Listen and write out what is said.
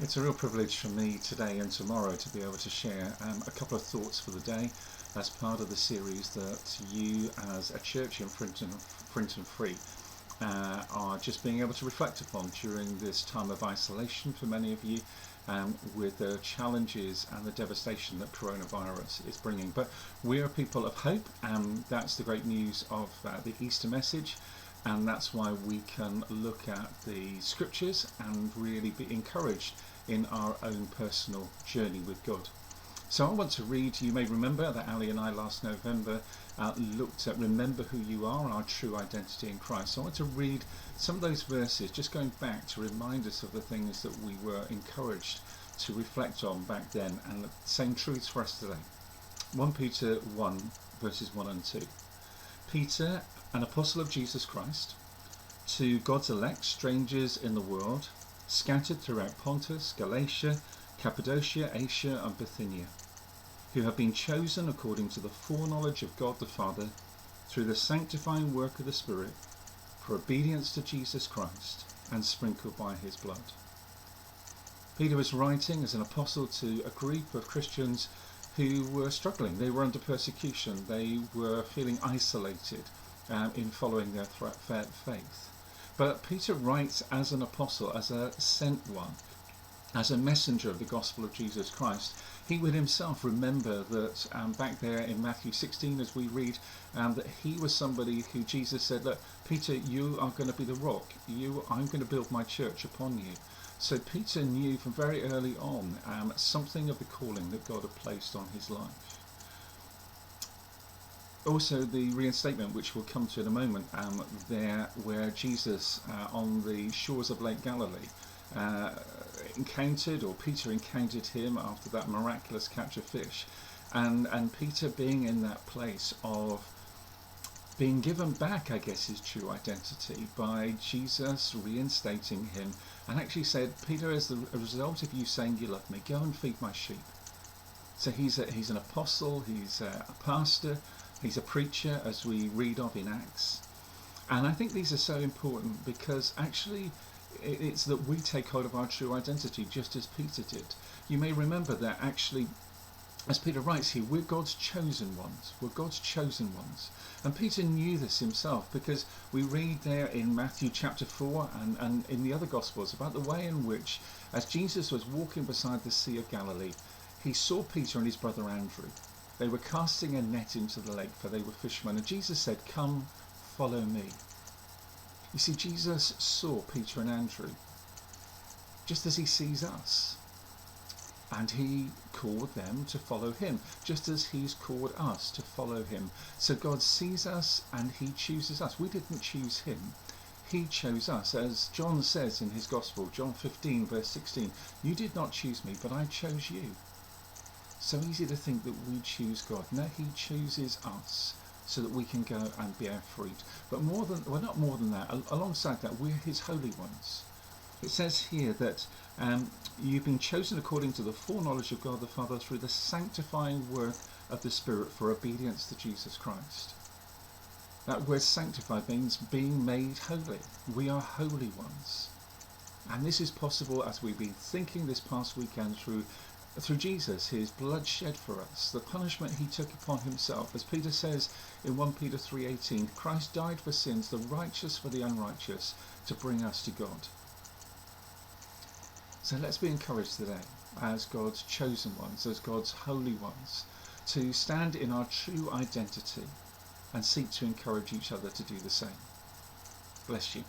It's a real privilege for me today and tomorrow to be able to share a couple of thoughts for the day as part of the series that you as a church in Frinton Free are just being able to reflect upon during this time of isolation for many of you, with the challenges and the devastation that coronavirus is bringing. But we are people of hope, and that's the great news of the Easter message. And that's why we can look at the scriptures and really be encouraged in our own personal journey with God. So I want to read, you may remember that Ali and I last November looked at Remember Who You Are, Our True Identity in Christ. So I want to read some of those verses, just going back to remind us of the things that we were encouraged to reflect on back then, and the same truths for us today. 1 Peter 1 verses 1 and 2. Peter, an apostle of Jesus Christ, to God's elect, strangers in the world, scattered throughout Pontus, Galatia, Cappadocia, Asia and Bithynia, who have been chosen according to the foreknowledge of God the Father, through the sanctifying work of the Spirit, for obedience to Jesus Christ, and sprinkled by his blood. Peter was writing as an apostle to a group of Christians who were struggling. They were under persecution. They were feeling isolated in following their faith. But Peter writes as an apostle, as a sent one, as a messenger of the gospel of Jesus Christ. He would himself remember that back there in Matthew 16, as we read, that he was somebody who Jesus said, look, Peter, you are going to be the rock. I'm going to build my church upon you. So Peter knew from very early on something of the calling that God had placed on his life. Also the reinstatement, which we'll come to in a moment, there where Jesus on the shores of Lake Galilee encountered, or Peter encountered him after that miraculous catch of fish, and Peter being in that place of being given back, I guess, his true identity by Jesus reinstating him, and actually said, Peter, as a result of you saying you love me, go and feed my sheep. So he's an apostle, he's a pastor, he's a preacher, as we read of in Acts. And I think these are so important because actually it's that we take hold of our true identity just as Peter did. You may remember that actually, as Peter writes here, we're God's chosen ones. We're God's chosen ones. And Peter knew this himself because we read there in Matthew chapter 4 and in the other Gospels about the way in which, as Jesus was walking beside the Sea of Galilee, he saw Peter and his brother Andrew. They were casting a net into the lake, for they were fishermen. And Jesus said, come, follow me. You see, Jesus saw Peter and Andrew just as he sees us. And he called them to follow him, just as he's called us to follow him. So God sees us and he chooses us. We didn't choose him. He chose us. As John says in his Gospel, John 15 verse 16, you did not choose me, but I chose you. So easy to think that we choose God. No, he chooses us so that we can go and bear fruit. But not more than that, alongside that, we're his holy ones. It says here that you've been chosen according to the foreknowledge of God the Father through the sanctifying work of the Spirit for obedience to Jesus Christ. That word sanctified means being made holy. We are holy ones. And this is possible, as we've been thinking this past weekend, through Jesus, his blood shed for us, the punishment he took upon himself. As Peter says in 1 Peter 3:18, Christ died for sins, the righteous for the unrighteous, to bring us to God. So let's be encouraged today as God's chosen ones, as God's holy ones, to stand in our true identity and seek to encourage each other to do the same. Bless you.